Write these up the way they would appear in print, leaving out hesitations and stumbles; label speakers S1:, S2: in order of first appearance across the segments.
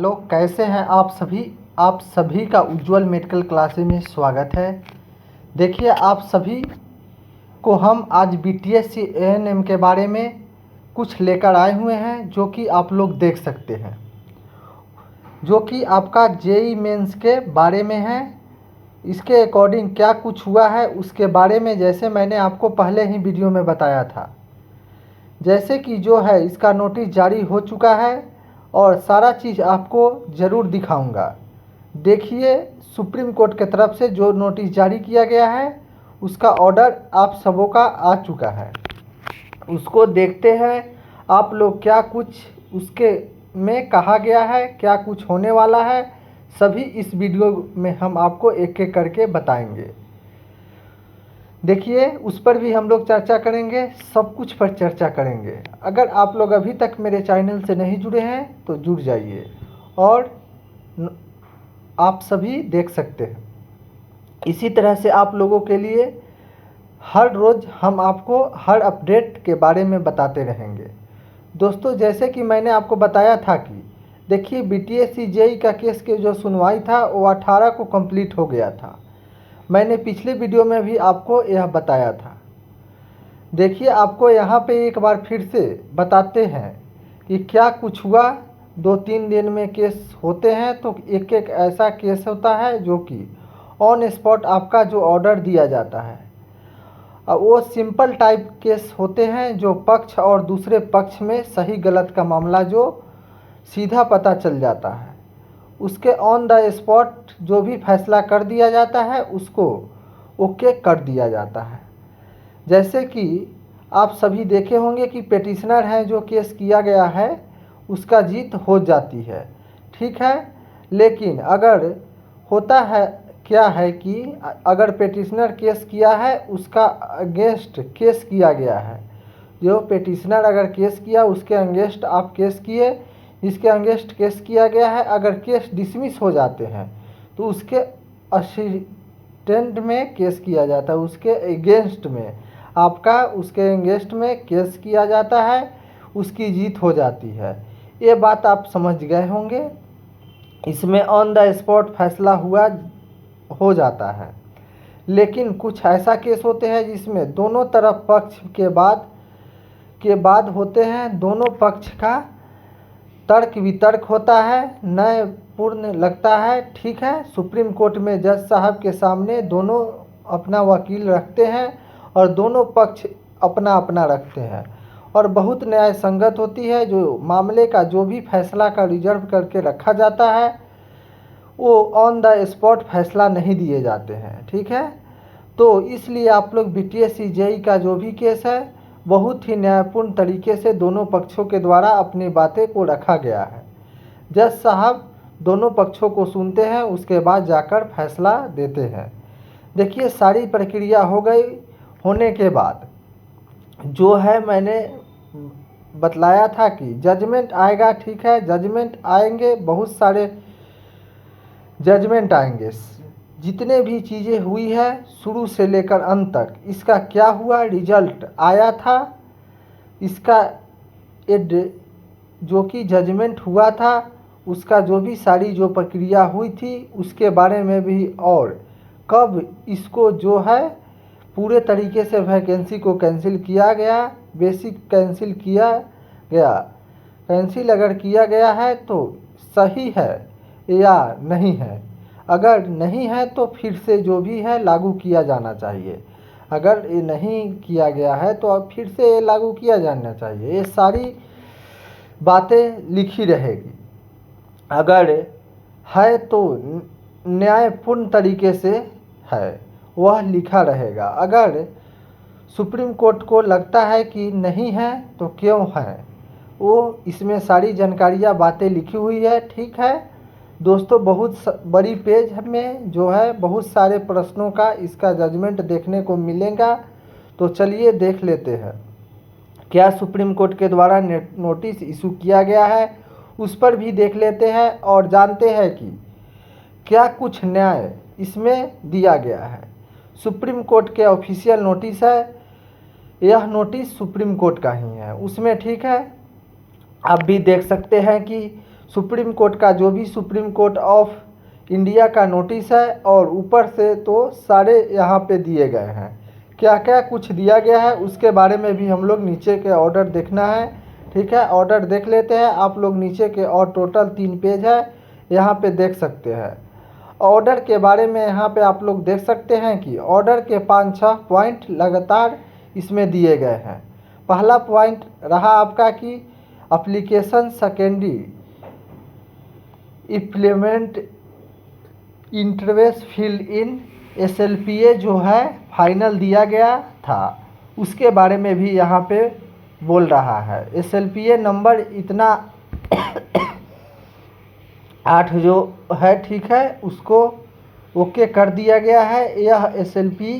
S1: Hello, कैसे हैं आप सभी का उज्ज्वल मेडिकल क्लासेस में स्वागत है। देखिए, आप सभी को हम आज बीटीएससी एएनएम के बारे में कुछ लेकर आए हुए हैं, जो कि आप लोग देख सकते हैं, जो कि आपका जेई मेंस के बारे में है। इसके अकॉर्डिंग क्या कुछ हुआ है उसके बारे में, जैसे मैंने आपको पहले ही वीडियो में बताया था, जैसे कि जो है इसका नोटिस जारी हो चुका है और सारा चीज़ आपको ज़रूर दिखाऊंगा। देखिए, सुप्रीम कोर्ट की तरफ से जो नोटिस जारी किया गया है उसका ऑर्डर आप सबों का आ चुका है। उसको देखते हैं आप लोग, क्या कुछ उसके में कहा गया है, क्या कुछ होने वाला है, सभी इस वीडियो में हम आपको एक एक करके बताएंगे। देखिए, उस पर भी हम लोग चर्चा करेंगे, सब कुछ पर चर्चा करेंगे। अगर आप लोग अभी तक मेरे चैनल से नहीं जुड़े हैं तो जुड़ जाइए और आप सभी देख सकते हैं। इसी तरह से आप लोगों के लिए हर रोज़ हम आपको हर अपडेट के बारे में बताते रहेंगे। दोस्तों, जैसे कि मैंने आपको बताया था कि देखिए, बीटीएससी जेई का केस के जो सुनवाई था वो 18 को कंप्लीट हो गया था। मैंने पिछले वीडियो में भी आपको यह बताया था। देखिए, आपको यहाँ पे एक बार फिर से बताते हैं कि क्या कुछ हुआ। 2-3 दिन में केस होते हैं तो एक एक ऐसा केस होता है जो कि ऑन स्पॉट आपका जो ऑर्डर दिया जाता है। अब वो सिंपल टाइप केस होते हैं जो पक्ष और दूसरे पक्ष में सही गलत का मामला जो सीधा पता चल जाता है। उसके ऑन द स्पॉट जो भी फैसला कर दिया जाता है उसको ओके कर दिया जाता है। जैसे कि आप सभी देखे होंगे कि पेटिशनर है जो केस किया गया है उसका जीत हो जाती है, ठीक है। लेकिन अगर होता है क्या है कि अगर पेटिशनर केस किया है उसका अगेंस्ट केस किया गया है, जो पेटिशनर अगर केस किया उसके अगेंस्ट आप केस किए, जिसके अगेंस्ट केस किया गया है, अगर केस डिसमिस हो जाते हैं तो उसके असिस्टेंट में केस किया जाता है, उसके अगेंस्ट में आपका उसके अगेंस्ट में केस किया जाता है, उसकी जीत हो जाती है। ये बात आप समझ गए होंगे। इसमें ऑन द स्पॉट फैसला हुआ हो जाता है। लेकिन कुछ ऐसा केस होते हैं जिसमें दोनों तरफ पक्ष के बाद होते हैं, दोनों पक्ष का तर्क वितर्क होता है, न्यायपूर्ण लगता है, ठीक है। सुप्रीम कोर्ट में जज साहब के सामने दोनों अपना वकील रखते हैं और दोनों पक्ष अपना अपना रखते हैं और बहुत न्याय संगत होती है। जो मामले का जो भी फैसला का रिजर्व करके रखा जाता है वो ऑन द स्पॉट फैसला नहीं दिए जाते हैं, ठीक है। तो इसलिए आप लोग बीटीएससी जेई का जो भी केस है बहुत ही न्यायपूर्ण तरीके से दोनों पक्षों के द्वारा अपनी बातें को रखा गया है। जज साहब दोनों पक्षों को सुनते हैं, उसके बाद जाकर फैसला देते हैं। देखिए, सारी प्रक्रिया हो गई होने के बाद जो है मैंने बतलाया था कि जजमेंट आएगा, ठीक है। जजमेंट आएंगे, बहुत सारे जजमेंट आएंगे। जितने भी चीज़ें हुई है शुरू से लेकर अंत तक, इसका क्या हुआ, रिजल्ट आया था, इसका जो कि जजमेंट हुआ था उसका जो भी सारी जो प्रक्रिया हुई थी उसके बारे में भी, और कब इसको जो है पूरे तरीके से वैकेंसी को कैंसिल किया गया, बेसिक कैंसिल किया गया। कैंसिल अगर किया गया है तो सही है या नहीं है, अगर नहीं है तो फिर से जो भी है लागू किया जाना चाहिए। अगर ये नहीं किया गया है तो अब फिर से ये लागू किया जाना चाहिए। ये सारी बातें लिखी रहेगी। अगर है तो न्यायपूर्ण तरीके से है, वह लिखा रहेगा। अगर सुप्रीम कोर्ट को लगता है कि नहीं है तो क्यों है, वो इसमें सारी जानकारियाँ बातें लिखी हुई है, ठीक है दोस्तों। बहुत बड़ी पेज में जो है बहुत सारे प्रश्नों का इसका जजमेंट देखने को मिलेगा। तो चलिए देख लेते हैं क्या सुप्रीम कोर्ट के द्वारा नोटिस इशू किया गया है, उस पर भी देख लेते हैं और जानते हैं कि क्या कुछ न्याय इसमें दिया गया है। सुप्रीम कोर्ट के ऑफिशियल नोटिस है, यह नोटिस सुप्रीम कोर्ट का ही है उसमें, ठीक है। आप भी देख सकते हैं कि सुप्रीम कोर्ट का जो भी सुप्रीम कोर्ट ऑफ इंडिया का नोटिस है, और ऊपर से तो सारे यहाँ पे दिए गए हैं। क्या क्या कुछ दिया गया है उसके बारे में भी हम लोग नीचे के ऑर्डर देखना है। ठीक है, ऑर्डर देख लेते हैं आप लोग नीचे के, और टोटल 3 पेज है, यहाँ पे देख सकते हैं। ऑर्डर के बारे में यहाँ पे आप लोग देख सकते हैं कि ऑर्डर के 5-6 पॉइंट लगातार इसमें दिए गए हैं। पहला पॉइंट रहा आपका कि एप्लीकेशन सेकेंडरी इम्प्लीमेंट इंटरवेस फिल इन SLPA जो है फाइनल दिया गया था, उसके बारे में भी यहाँ पे बोल रहा है। SLPA नंबर इतना 8 जो है, ठीक है, उसको ओके कर दिया गया है। यह SLP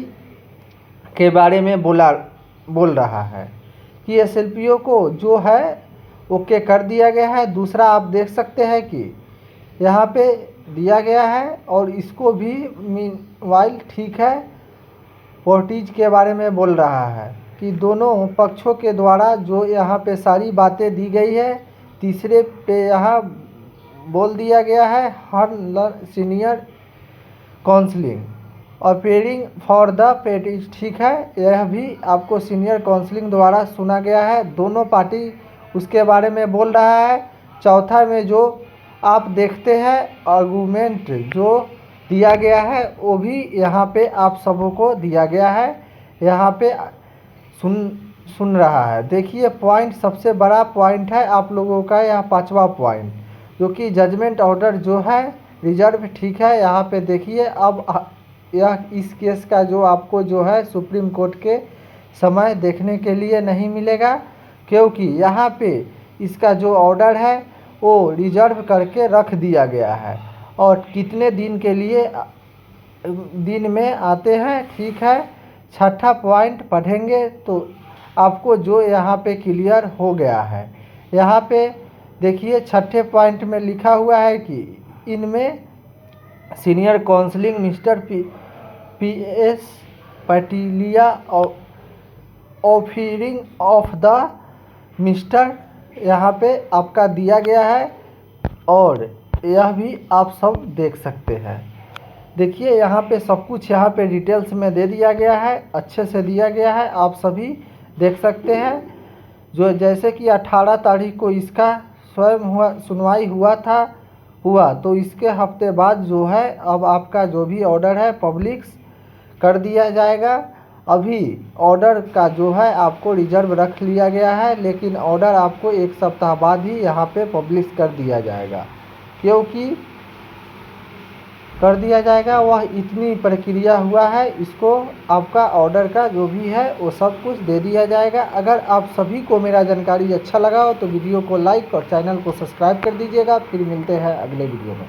S1: के बारे में बोल रहा है कि SLPO को जो है ओके कर दिया गया है। दूसरा आप देख सकते हैं कि यहाँ पे दिया गया है, और इसको भी मीनवाइल, ठीक है, पोर्टीज के बारे में बोल रहा है कि दोनों पक्षों के द्वारा जो यहाँ पे सारी बातें दी गई है। तीसरे पे यहाँ बोल दिया गया है हर senior counselling appearing for the parties, ठीक है, यह भी आपको सीनियर काउंसलिंग द्वारा सुना गया है। दोनों पार्टी उसके बारे में बोल रहा है। चौथा में जो आप देखते हैं आर्गूमेंट जो दिया गया है, वो भी यहाँ पे आप सबों को दिया गया है। यहाँ पे सुन रहा है। देखिए पॉइंट, सबसे बड़ा पॉइंट है आप लोगों का यह 5वां पॉइंट, जो कि जजमेंट ऑर्डर जो है रिजर्व, ठीक है। यहाँ पे देखिए अब यह इस केस का जो आपको जो है सुप्रीम कोर्ट के समय देखने के लिए नहीं मिलेगा, क्योंकि यहाँ पे इसका जो ऑर्डर है वो रिजर्व करके रख दिया गया है, और कितने दिन के लिए दिन में आते हैं, ठीक है। छठा पॉइंट पढ़ेंगे तो आपको जो यहाँ पे क्लियर हो गया है। यहाँ पे देखिए छठे पॉइंट में लिखा हुआ है कि इनमें सीनियर काउंसलिंग मिस्टर PS पटिलिया ऑफरिंग ऑफ द मिस्टर यहाँ पे आपका दिया गया है, और यह भी आप सब देख सकते हैं। देखिए यहाँ पे सब कुछ यहाँ पे डिटेल्स में दे दिया गया है, अच्छे से दिया गया है, आप सभी देख सकते हैं। जो जैसे कि 18 तारीख को इसका स्वयं सुनवाई हुआ तो इसके हफ्ते बाद जो है अब आपका जो भी ऑर्डर है पब्लिश कर दिया जाएगा। अभी ऑर्डर का जो है आपको रिजर्व रख लिया गया है, लेकिन ऑर्डर आपको 1 सप्ताह बाद ही यहाँ पे पब्लिश कर दिया जाएगा, क्योंकि कर दिया जाएगा। वह इतनी प्रक्रिया हुआ है, इसको आपका ऑर्डर का जो भी है वो सब कुछ दे दिया जाएगा। अगर आप सभी को मेरा जानकारी अच्छा लगा हो तो वीडियो को लाइक और चैनल को सब्सक्राइब कर दीजिएगा। फिर मिलते हैं अगले वीडियो में।